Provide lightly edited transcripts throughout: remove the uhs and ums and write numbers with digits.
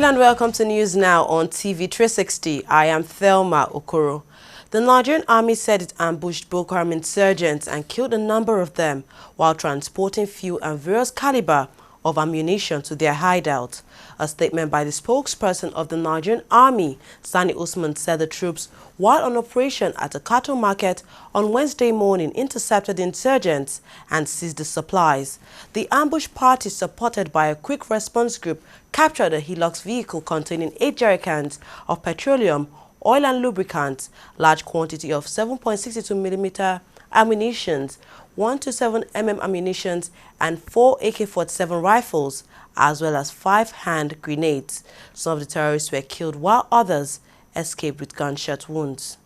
Hello and welcome to News Now on TV360. I am Thelma Okoro. The Nigerian army said it ambushed Boko Haram insurgents and killed a number of them while transporting fuel and various caliber of ammunition to their hideout. A statement by the spokesperson of the Nigerian army, Sani Usman, said the troops, while on operation at a cattle market on Wednesday morning, intercepted the insurgents and seized the supplies. The ambush party, supported by a quick response group, captured a Hilux vehicle containing 8 jerrycans of petroleum, oil and lubricants, large quantity of 7.62mm ammunitions, 127mm ammunitions, and 4 AK-47 rifles, as well as 5 hand grenades. Some of the terrorists were killed while others escaped with gunshot wounds.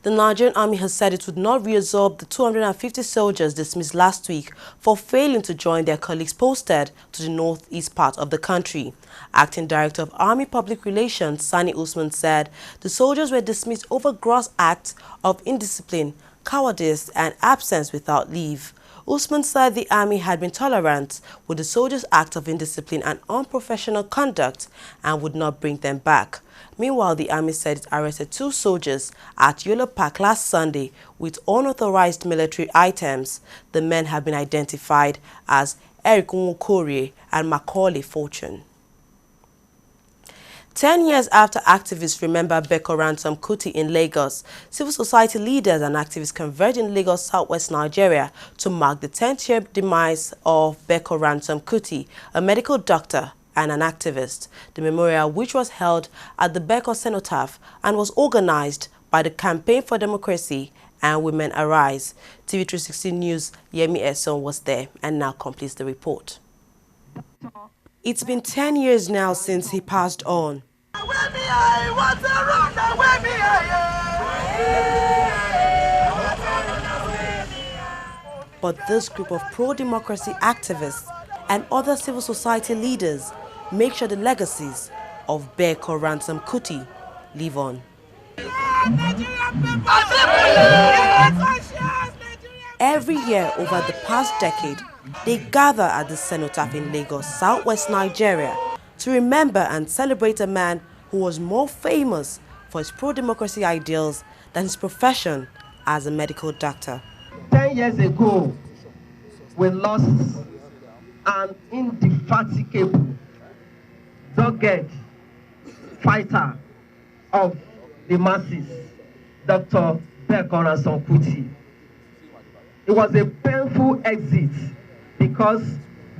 The Nigerian army has said it would not reabsorb the 250 soldiers dismissed last week for failing to join their colleagues posted to the northeast part of the country. Acting Director of Army Public Relations, Sani Usman, said the soldiers were dismissed over gross acts of indiscipline, cowardice, and absence without leave. Usman said the army had been tolerant with the soldiers' act of indiscipline and unprofessional conduct and would not bring them back. Meanwhile, the army said it arrested 2 soldiers at Yolo Park last Sunday with unauthorized military items. The men have been identified as Eric Nwokori and Macaulay Fortune. 10 years after activists remember Beko Ransom Kuti in Lagos, civil society leaders and activists converged in Lagos, southwest Nigeria to mark the 10th year demise of Beko Ransom Kuti, a medical doctor and an activist. The memorial, which was held at the Beko Cenotaph and was organized by the Campaign for Democracy and Women Arise. TV360 News' Yemi Eson was there and now completes the report. It's been 10 years now since he passed on. But this group of pro-democracy activists and other civil society leaders make sure the legacies of Beko Ransom Kuti live on. Every year over the past decade, they gather at the Cenotaph in Lagos, southwest Nigeria, to remember and celebrate a man who was more famous for his pro-democracy ideals than his profession as a medical doctor. 10 years ago, we lost an indefatigable, dogged fighter of the masses, Dr. Beko Ransom Kuti. It was a painful exit because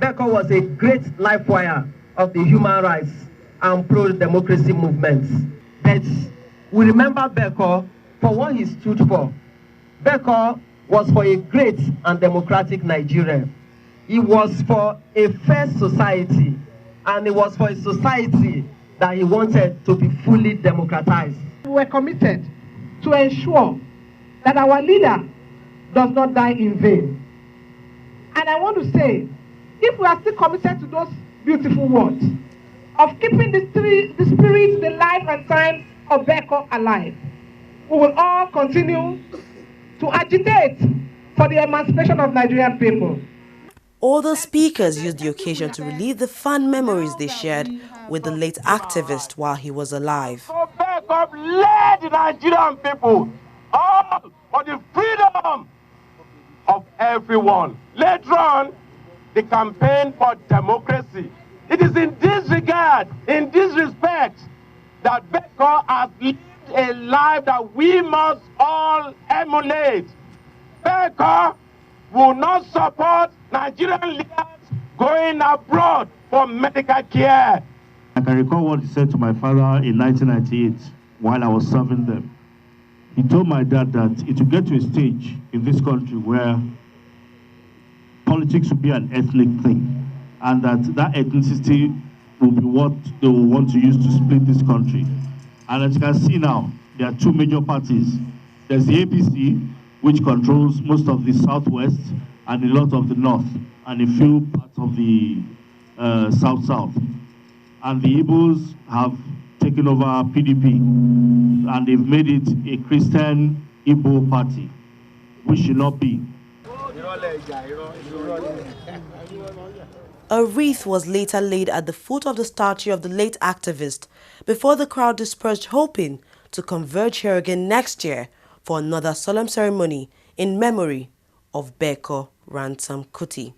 Beko was a great life wire of the human rights and pro-democracy movements. But we remember Beko for what he stood for. Beko was for a great and democratic Nigeria. He was for a fair society, and it was for a society that he wanted to be fully democratized. We were committed to ensure that our leader does not die in vain. And I want to say, if we are still committed to those beautiful words of keeping the spirit, the life and times of Beko alive, we will all continue to agitate for the emancipation of Nigerian people. All the speakers used the occasion to relive the fond memories they shared with the late activist while he was alive. So Beko led the Nigerian people all for the freedom of everyone. Later on, the Campaign for Democracy. It is in this regard, in this respect, that Beko has lived a life that we must all emulate. Beko will not support Nigerian leaders going abroad for medical care. I can recall what he said to my father in 1998 while I was serving them. He told my dad that it will get to a stage in this country where politics will be an ethnic thing, and that ethnicity will be what they will want to use to split this country. And as you can see now, there are 2 major parties. There's the APC, which controls most of the southwest and a lot of the north, and a few parts of the south-south. And the Igbos have taken over PDP, and they've made it a Christian Igbo party, which should not be. A wreath was later laid at the foot of the statue of the late activist before the crowd dispersed, hoping to converge here again next year for another solemn ceremony in memory of Beko Ransom Kuti.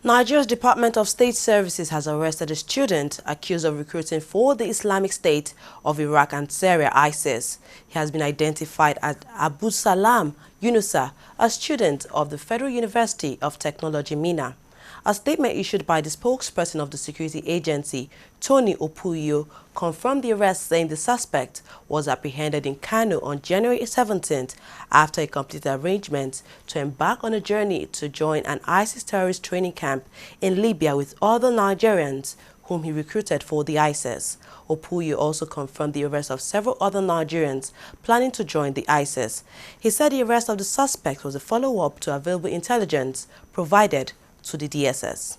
Nigeria's Department of State Services has arrested a student accused of recruiting for the Islamic State of Iraq and Syria, ISIS. He has been identified as Abu Salam Yunusa, a student of the Federal University of Technology, Mina. A statement issued by the spokesperson of the security agency, Tony Opuyo, confirmed the arrest, saying the suspect was apprehended in Kano on January 17th after a completed arrangement to embark on a journey to join an ISIS terrorist training camp in Libya with other Nigerians whom he recruited for the ISIS. Opuyo also confirmed the arrest of several other Nigerians planning to join the ISIS. He said the arrest of the suspect was a follow-up to available intelligence provided to the DSS.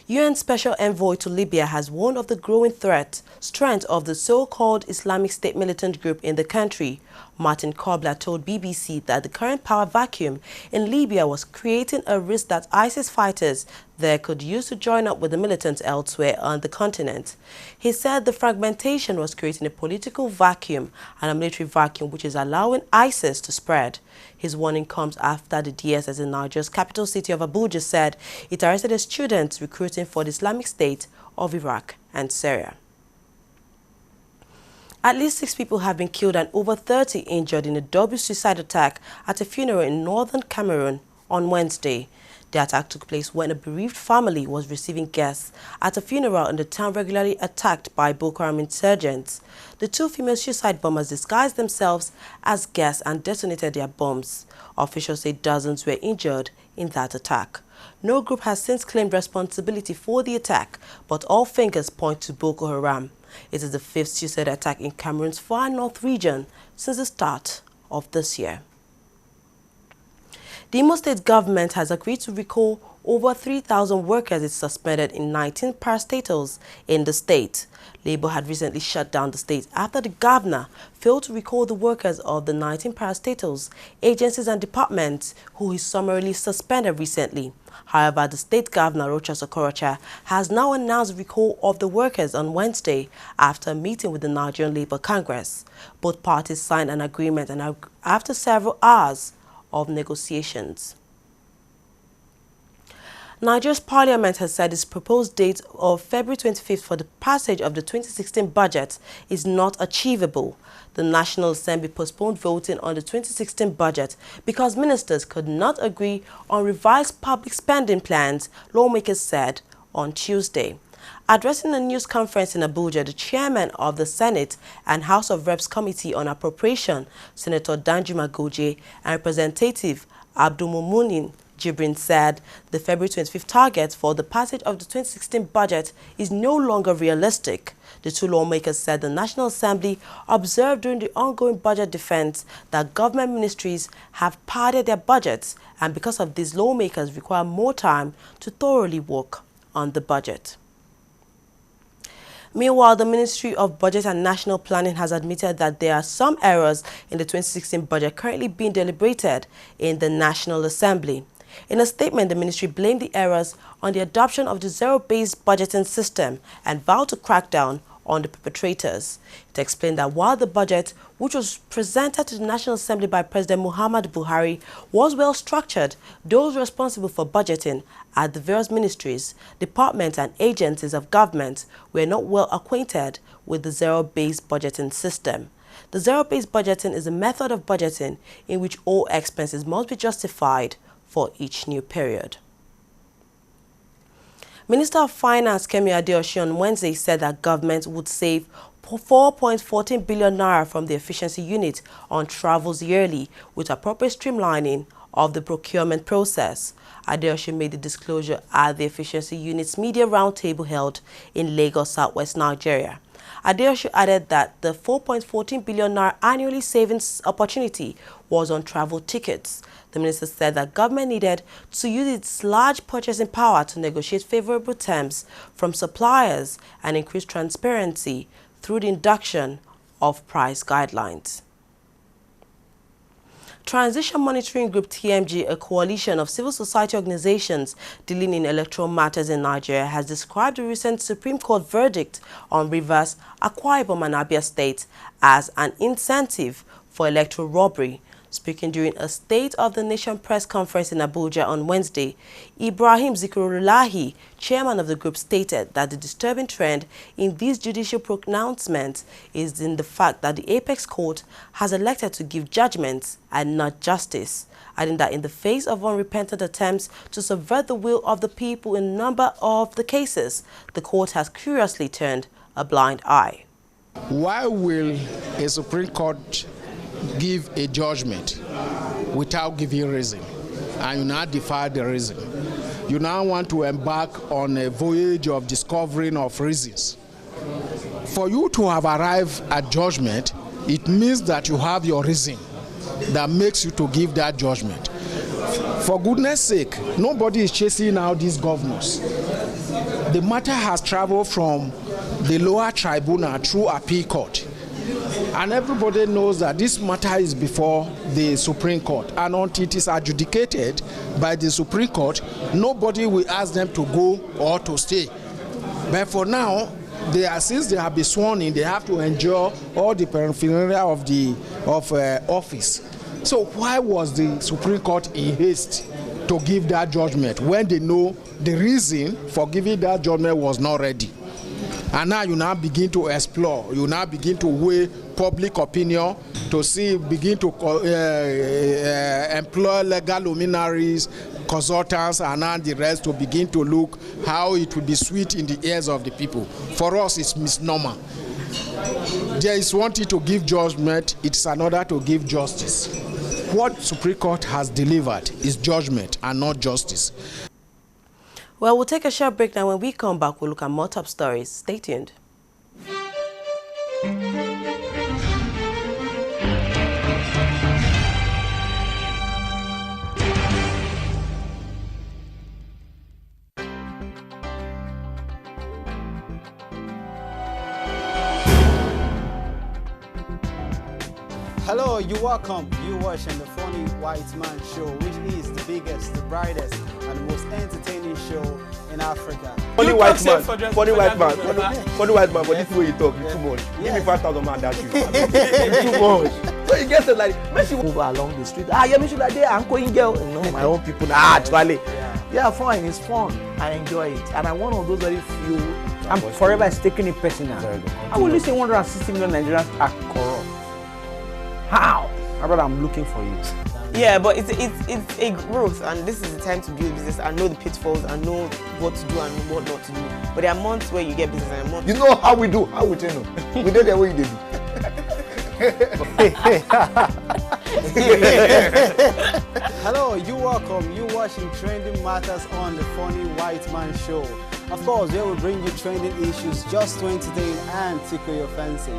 UN Special Envoy to Libya has warned of the growing strength of the so-called Islamic State militant group in the country. Martin Kobler told BBC that the current power vacuum in Libya was creating a risk that ISIS fighters there could use to join up with the militants elsewhere on the continent. He said the fragmentation was creating a political vacuum and a military vacuum which is allowing ISIS to spread. His warning comes after the DSS in Nigeria's capital city of Abuja said it arrested a student recruiting for the Islamic State of Iraq and Syria. At least 6 people have been killed and over 30 injured in a double suicide attack at a funeral in northern Cameroon on Wednesday. The attack took place when a bereaved family was receiving guests at a funeral in the town regularly attacked by Boko Haram insurgents. The 2 female suicide bombers disguised themselves as guests and detonated their bombs. Officials say dozens were injured in that attack. No group has since claimed responsibility for the attack, but all fingers point to Boko Haram. It is the 5th suicide attack in Cameroon's far north region since the start of this year. The Imo State government has agreed to recall over 3,000 workers it suspended in 19 parastatals in the state. Labour had recently shut down the state after the governor failed to recall the workers of the 19 parastatals, agencies and departments who he summarily suspended recently. However, the state governor, Rochas Okorocha, has now announced recall of the workers on Wednesday after a meeting with the Nigerian Labour Congress. Both parties signed an agreement and after several hours of negotiations. Nigeria's parliament has said its proposed date of February 25th for the passage of the 2016 budget is not achievable. The National Assembly postponed voting on the 2016 budget because ministers could not agree on revised public spending plans, lawmakers said on Tuesday. Addressing a news conference in Abuja, the chairman of the Senate and House of Reps Committee on Appropriation, Senator Danjuma Goje, and Representative Abdulmumunin Jibrin said the February 25th target for the passage of the 2016 budget is no longer realistic. The 2 lawmakers said the National Assembly observed during the ongoing budget defense that government ministries have padded their budgets, and because of this, lawmakers require more time to thoroughly work on the budget. Meanwhile, the Ministry of Budget and National Planning has admitted that there are some errors in the 2016 budget currently being deliberated in the National Assembly. In a statement, the ministry blamed the errors on the adoption of the zero-based budgeting system and vowed to crack down on the perpetrators. It explained that while the budget, which was presented to the National Assembly by President Muhammadu Buhari, was well structured, those responsible for budgeting at the various ministries, departments and agencies of government were not well acquainted with the zero-based budgeting system. The zero-based budgeting is a method of budgeting in which all expenses must be justified for each new period. Minister of Finance Kemi Adeosun on Wednesday said that government would save 4.14 billion naira from the efficiency unit on travels yearly with appropriate streamlining of the procurement process. Adeosun made the disclosure at the efficiency unit's media roundtable held in Lagos, Southwest Nigeria. Adeosun added that the 4.14 billion naira annually savings opportunity was on travel tickets. The minister said that government needed to use its large purchasing power to negotiate favorable terms from suppliers and increase transparency through the induction of price guidelines. Transition Monitoring Group TMG, a coalition of civil society organizations dealing in electoral matters in Nigeria, has described the recent Supreme Court verdict on Rivers, Akwa Ibom and Abia State as an incentive for electoral robbery. Speaking during a State of the Nation press conference in Abuja on Wednesday, Ibrahim Zikrulahi, chairman of the group, stated that the disturbing trend in these judicial pronouncements is in the fact that the apex court has elected to give judgments and not justice, adding that in the face of unrepentant attempts to subvert the will of the people in a number of the cases, the court has curiously turned a blind eye. Why will a Supreme Court give a judgment without giving reason, and you now defy the reason? You now want to embark on a voyage of discovering of reasons. For you to have arrived at judgment, it means that you have your reason that makes you to give that judgment. For goodness sake, nobody is chasing out these governors. The matter has traveled from the lower tribunal through appeal court. And everybody knows that this matter is before the Supreme Court. And until it is adjudicated by the Supreme Court, nobody will ask them to go or to stay. But for now, since they have been sworn in, they have to endure all the paraphernalia of office. So why was the Supreme Court in haste to give that judgment when they know the reason for giving that judgment was not ready? And now you now begin to explore, you now begin to weigh public opinion to see, begin to employ legal luminaries, consultants, and now the rest to begin to look how it will be sweet in the ears of the people. For us, it's misnomer. There is one thing to give judgment, it's another to give justice. What Supreme Court has delivered is judgment and not justice. Well, we'll take a short break now. When we come back, we'll look at more top stories. Stay tuned. Hello, you're welcome. You're watching the Funny White Man Show, which is the biggest, the brightest, and the most entertaining show in Africa. Funny white man, but this way you talk, it's too much. Give me 5,000 man that you. It's too much. So you get it like, when she move along the street, yeah, me should like that, I'm going girl. You know, my own people, actually. Yeah, fine, it's fun. I enjoy it. And I'm one of those very few, I'm forever taking it personal. I will listen 160 million Nigerians are corrupt. How? My brother, I'm looking for you. Yeah, but it's a growth, and this is the time to build business and know the pitfalls and know what to do and what not to do. But there are months where you get business and months. You know how we do, how we train them. We do the way you do. Hello, you're welcome. You're watching Trending Matters on the Funny White Man Show. Of course, they will bring you trending issues just to entertain and tickle your fancy.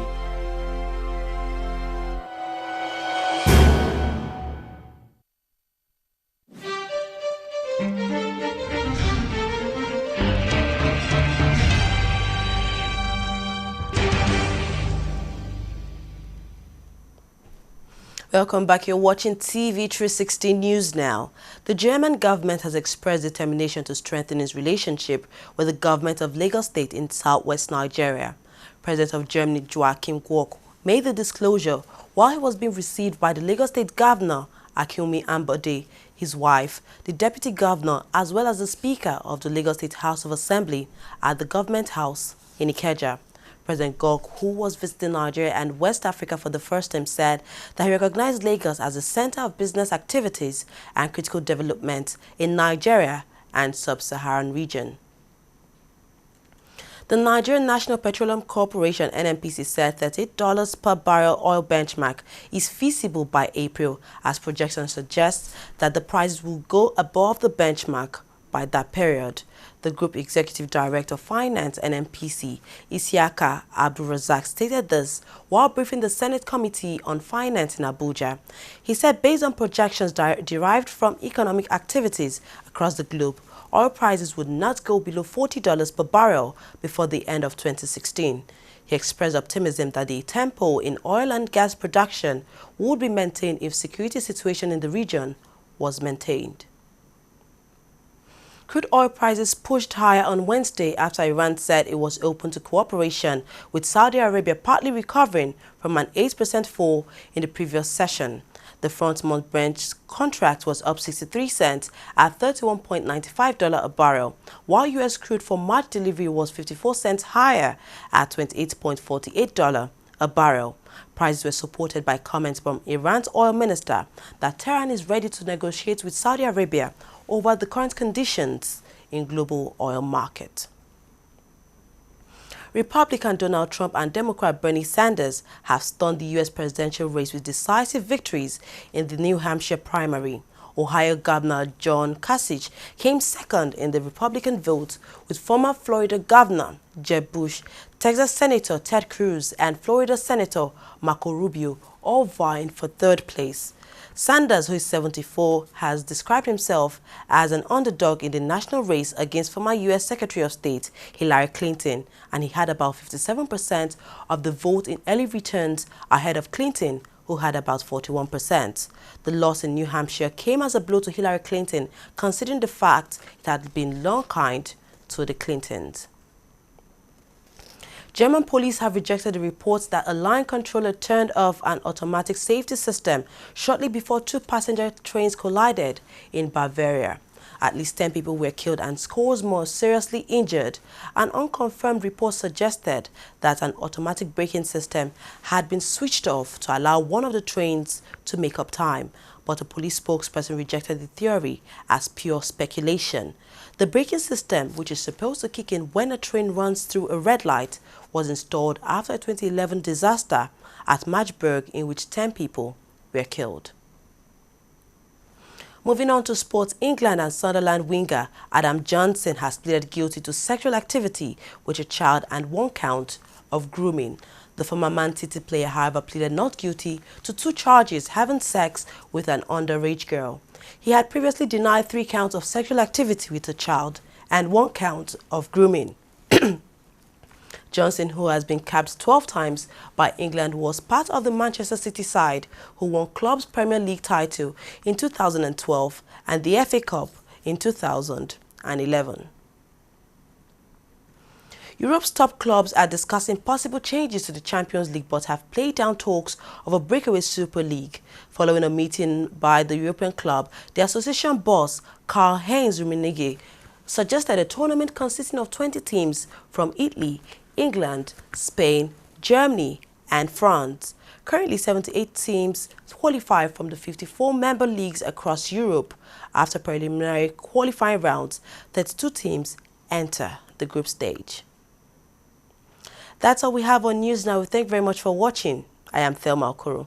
Welcome back. You're watching TV360 News now. The German government has expressed determination to strengthen its relationship with the government of Lagos State in southwest Nigeria. President of Germany Joachim Gauck made the disclosure while he was being received by the Lagos State Governor Akinwumi Ambode, his wife, the Deputy Governor, as well as the Speaker of the Lagos State House of Assembly at the Government House in Ikeja. President Gauck, who was visiting Nigeria and West Africa for the first time, said that he recognized Lagos as a center of business activities and critical development in Nigeria and sub-Saharan region. The Nigerian National Petroleum Corporation (NNPC) said $38 per barrel oil benchmark is feasible by April, as projections suggest that the prices will go above the benchmark by that period. The Group Executive Director of Finance, NNPC, Isiaka Abdulrazak, stated this while briefing the Senate Committee on Finance in Abuja. He said based on projections derived from economic activities across the globe, oil prices would not go below $40 per barrel before the end of 2016. He expressed optimism that the tempo in oil and gas production would be maintained if security situation in the region was maintained. Crude oil prices pushed higher on Wednesday after Iran said it was open to cooperation, with Saudi Arabia partly recovering from an 8% fall in the previous session. The front-month Brent contract was up 63 cents at $31.95 a barrel, while U.S. crude for March delivery was 54 cents higher at $28.48 a barrel. Prices were supported by comments from Iran's oil minister that Tehran is ready to negotiate with Saudi Arabia over the current conditions in global oil market. Republican Donald Trump and Democrat Bernie Sanders have stunned the U.S. presidential race with decisive victories in the New Hampshire primary. Ohio Governor John Kasich came second in the Republican vote, with former Florida Governor Jeb Bush, Texas Senator Ted Cruz, and Florida Senator Marco Rubio all vying for third place. Sanders, who is 74, has described himself as an underdog in the national race against former U.S. Secretary of State Hillary Clinton, and he had about 57% of the vote in early returns ahead of Clinton, who had about 41%. The loss in New Hampshire came as a blow to Hillary Clinton, considering the fact it had been long kind to the Clintons. German police have rejected the reports that a line controller turned off an automatic safety system shortly before two passenger trains collided in Bavaria. At least 10 people were killed and scores more seriously injured. An unconfirmed report suggested that an automatic braking system had been switched off to allow one of the trains to make up time, but a police spokesperson rejected the theory as pure speculation. The braking system, which is supposed to kick in when a train runs through a red light, was installed after a 2011 disaster at Magdeburg in which 10 people were killed. Moving on to sports, England and Sunderland winger Adam Johnson has pleaded guilty to sexual activity with a child and 1 count of grooming. The former Man City player, however, pleaded not guilty to 2 charges having sex with an underage girl. He had previously denied 3 counts of sexual activity with a child and 1 count of grooming. Johnson, who has been capped 12 times by England, was part of the Manchester City side who won club's Premier League title in 2012 and the FA Cup in 2011. Europe's top clubs are discussing possible changes to the Champions League but have played down talks of a breakaway Super League. Following a meeting by the European club, the association boss Karl-Heinz Rummenigge suggested a tournament consisting of 20 teams from Italy, England, Spain, Germany, and France. Currently, 78 teams qualify from the 54 member leagues across Europe. After preliminary qualifying rounds, 32 teams enter the group stage. That's all we have on news now. Thank you very much for watching. I am Thelma Okoro.